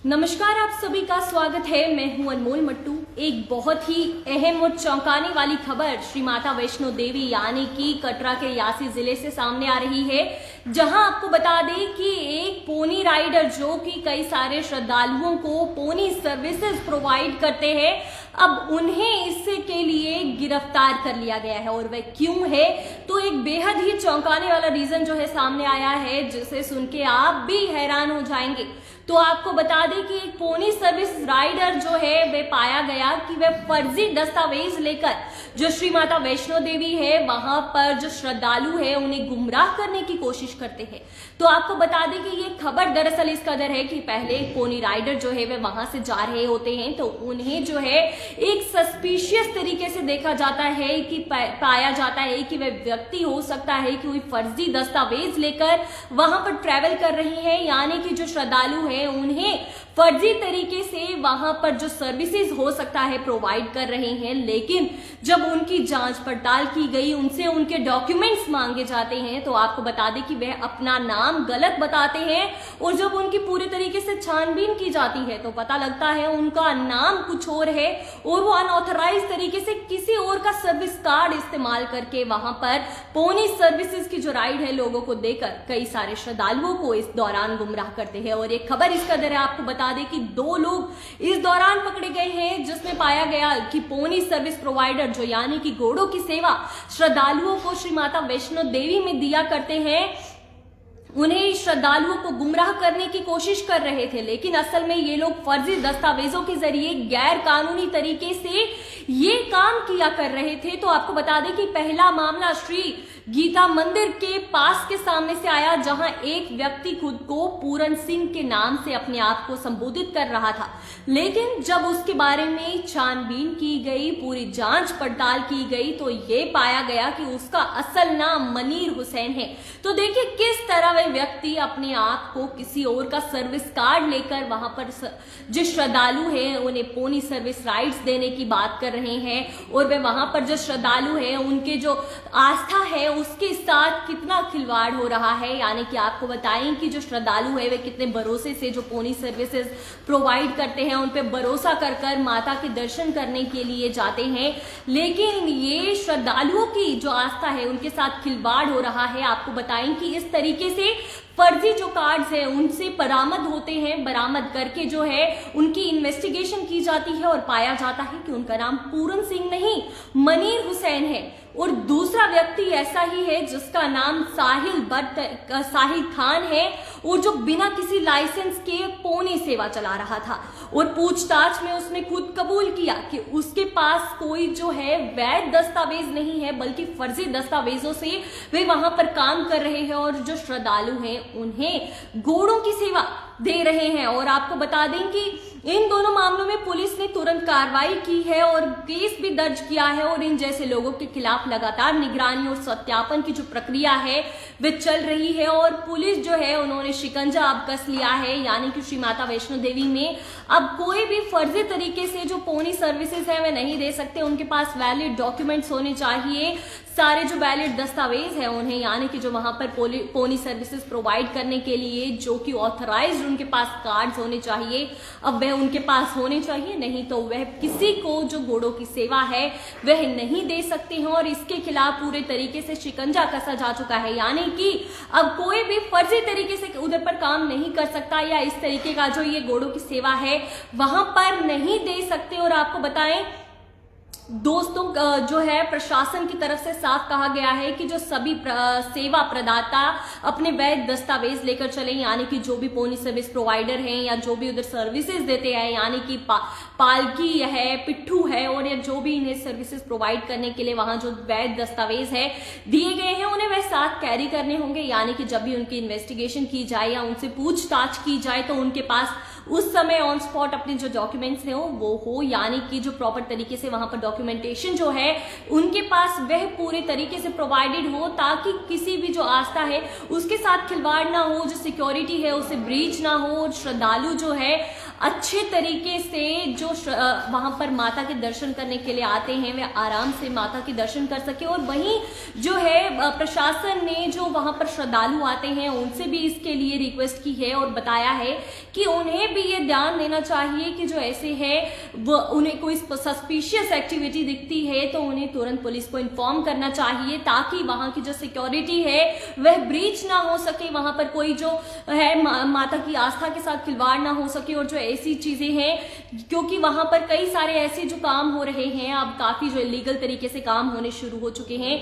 नमस्कार, आप सभी का स्वागत है। मैं हूं अनमोल मट्टू। एक बहुत ही अहम और चौंकाने वाली खबर श्री माता वैष्णो देवी यानी कि कटरा के रियासी जिले से सामने आ रही है, जहां आपको बता दें कि एक पोनी राइडर जो कि कई सारे श्रद्धालुओं को पोनी सर्विसेज प्रोवाइड करते हैं, अब उन्हें इसके लिए गिरफ्तार कर लिया गया है। और वह क्यों है, तो एक बेहद ही चौंकाने वाला रीजन जो है सामने आया है, जिसे सुन के आप भी हैरान हो जाएंगे। तो आपको बता दें कि एक पोनी सर्विस राइडर जो है वह पाया गया कि वह फर्जी दस्तावेज लेकर जो श्री माता वैष्णो देवी है वहां पर जो श्रद्धालु है उन्हें गुमराह करने की कोशिश करते हैं। तो आपको बता दें कि ये खबर दरअसल इस कदर है कि पहले पोनी राइडर जो है वह वहां से जा रहे होते हैं, तो उन्हें जो है एक सस्पिशियस तरीके से देखा जाता है कि पाया जाता है कि वह व्यक्ति हो सकता है कि कोई फर्जी दस्तावेज लेकर वहां पर ट्रैवल कर रही है, यानी कि जो श्रद्धालु है उन्हें फर्जी तरीके से वहां पर जो सर्विसेज हो सकता है प्रोवाइड कर रहे हैं। लेकिन जब उनकी जांच पड़ताल की गई, उनसे उनके डॉक्यूमेंट्स मांगे जाते हैं, तो आपको बता दें कि वह अपना नाम गलत बताते हैं। और जब उनकी पूरी तरीके से छानबीन की जाती है तो पता लगता है उनका नाम कुछ और है और वो अनऑथराइज तरीके से किसी और का सर्विस कार्ड इस्तेमाल करके वहां पर पोनी सर्विसेज की जो राइड है लोगों को देकर कई सारे श्रद्धालुओं को इस दौरान गुमराह करते हैं। और एक खबर इस कदर है, आपको बता दें कि 2 लोग इस दौरान पकड़े गए हैं, जिसमें पाया गया कि पोनी सर्विस प्रोवाइडर जो यानी कि घोड़ों की सेवा श्रद्धालुओं को श्री माता वैष्णो देवी में दिया करते हैं, उन्हें श्रद्धालुओं को गुमराह करने की कोशिश कर रहे थे। लेकिन असल में ये लोग फर्जी दस्तावेजों के जरिए गैर कानूनी तरीके से ये काम किया कर रहे थे। तो आपको बता दें कि पहला मामला श्री गीता मंदिर के पास के सामने से आया, जहां एक व्यक्ति खुद को पूरन सिंह के नाम से अपने आप को संबोधित कर रहा था। लेकिन जब उसके बारे में छानबीन की गई, पूरी जांच पड़ताल की गई, तो ये पाया गया कि उसका असल नाम मनीर हुसैन है। तो देखिए किस तरह वह व्यक्ति अपने आप को किसी और का सर्विस कार्ड लेकर वहां पर जो श्रद्धालु है उन्हें पोनी सर्विस राइड्स देने की बात कर रहे हैं। और वे वहां पर जो श्रद्धालु है उनके जो आस्था है उसके साथ कितना खिलवाड़ हो रहा है। यानी कि आपको बताएं कि जो श्रद्धालु है वे कितने भरोसे से जो पोनी सर्विसेज प्रोवाइड करते हैं उन पे भरोसा कर माता के दर्शन करने के लिए जाते हैं। लेकिन ये श्रद्धालुओं की जो आस्था है उनके साथ खिलवाड़ हो रहा है। आपको बताएं कि इस तरीके से फर्जी जो कार्ड्स है उनसे बरामद होते हैं, बरामद करके जो है उनकी इन्वेस्टिगेशन की जाती है और पाया जाता है कि उनका नाम पूरन सिंह नहीं मनीर हुसैन है। और दूसरा व्यक्ति ऐसा ही है जिसका नाम साहिल खान है, और जो बिना किसी लाइसेंस के पोनी सेवा चला रहा था। और पूछताछ में उसने खुद कबूल किया कि उसके पास कोई जो है वैध दस्तावेज नहीं है, बल्कि फर्जी दस्तावेजों से वे वहां पर काम कर रहे हैं और जो श्रद्धालु हैं उन्हें घोड़ों की सेवा दे रहे हैं। और आपको बता दें कि इन दोनों मामलों में पुलिस ने तुरंत कार्रवाई की है और केस भी दर्ज किया है। और इन जैसे लोगों के खिलाफ लगातार निगरानी और सत्यापन की जो प्रक्रिया है वह चल रही है। और पुलिस जो है उन्होंने शिकंजा अब कस लिया है, यानी कि श्री माता वैष्णो देवी में अब कोई भी फर्जी तरीके से जो पोनी सर्विसेज है वे नहीं दे सकते। उनके पास वैलिड डॉक्यूमेंट्स होने चाहिए, सारे जो वैलिड दस्तावेज है उन्हें, यानी कि जो वहां पर पोनी सर्विसेज प्रोवाइड करने के लिए जो कि ऑथराइज्ड उनके पास कार्ड्स होने चाहिए, अब वह उनके पास होने चाहिए। नहीं तो वह किसी को जो घोड़ों की सेवा है वह नहीं दे सकते हैं। और इसके खिलाफ पूरे तरीके से शिकंजा कसा जा चुका है, यानी कि अब कोई भी फर्जी तरीके से उधर पर काम नहीं कर सकता, या इस तरीके का जो ये घोड़ों की सेवा है वहां पर नहीं दे सकते। और आपको बताएं दोस्तों, जो है प्रशासन की तरफ से साफ कहा गया है कि जो सभी सेवा प्रदाता अपने वैध दस्तावेज लेकर चले, यानी कि जो भी पोनी सर्विस प्रोवाइडर हैं या जो भी उधर सर्विसेज देते हैं, यानी कि पालकी है, पिट्ठू है, और या जो भी इन्हें सर्विसेज प्रोवाइड करने के लिए वहां जो वैध दस्तावेज है दिए गए हैं उन्हें वह साथ कैरी करने होंगे। यानी कि जब भी उनकी इन्वेस्टिगेशन की जाए या उनसे पूछताछ की जाए तो उनके पास उस समय ऑन स्पॉट अपने जो डॉक्यूमेंट्स है वो हो, यानी कि जो प्रॉपर तरीके से वहां पर डॉक्यूमेंटेशन जो है उनके पास वह पूरे तरीके से प्रोवाइडेड हो, ताकि किसी भी जो आस्था है उसके साथ खिलवाड़ ना हो, जो सिक्योरिटी है उसे ब्रीच ना हो, और श्रद्धालु जो है अच्छे तरीके से जो वहां पर माता के दर्शन करने के लिए आते हैं वे आराम से माता के दर्शन कर सके। और वहीं जो है प्रशासन ने जो वहां पर श्रद्धालु आते हैं उनसे भी इसके लिए रिक्वेस्ट की है और बताया है कि उन्हें भी ये ध्यान देना चाहिए कि जो ऐसे है वो उन्हें कोई सस्पिशियस एक्टिविटी दिखती है तो उन्हें तुरंत पुलिस को इन्फॉर्म करना चाहिए, ताकि वहां की जो सिक्योरिटी है वह ब्रीच ना हो सके, वहां पर कोई जो है माता की आस्था के साथ खिलवाड़ ना हो सके। और जो ऐसी चीजें हैं, क्योंकि वहां पर कई सारे ऐसे जो काम हो रहे हैं, अब काफी जो इलीगल तरीके से काम होने शुरू हो चुके हैं,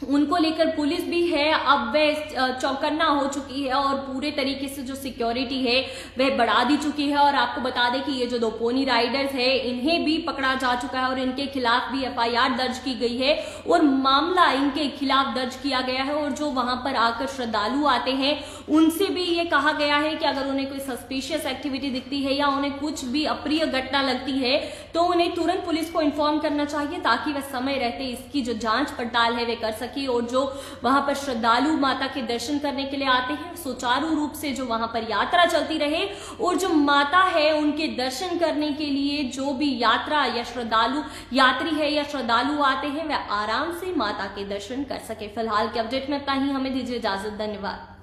उनको लेकर पुलिस भी है अब वह चौकन्ना हो चुकी है और पूरे तरीके से जो सिक्योरिटी है वह बढ़ा दी चुकी है। और आपको बता दें कि ये जो 2 पोनी राइडर्स है इन्हें भी पकड़ा जा चुका है और इनके खिलाफ भी FIR दर्ज की गई है और मामला इनके खिलाफ दर्ज किया गया है। और जो वहां पर आकर श्रद्धालु आते हैं उनसे भी ये कहा गया है कि अगर उन्हें कोई सस्पिशियस एक्टिविटी दिखती है या उन्हें कुछ भी अप्रिय घटना लगती है तो उन्हें तुरंत पुलिस को इन्फॉर्म करना चाहिए, ताकि वह समय रहते इसकी जो जांच पड़ताल है वे कर सके और जो वहां पर श्रद्धालु माता के दर्शन करने के लिए आते हैं सुचारू रूप से जो वहां पर यात्रा चलती रहे और जो माता है उनके दर्शन करने के लिए जो भी यात्रा या श्रद्धालु यात्री है या श्रद्धालु आते हैं वह आराम से माता के दर्शन कर सके। फिलहाल के अपडेट में इतना ही, हमें दीजिए इजाजत, धन्यवाद।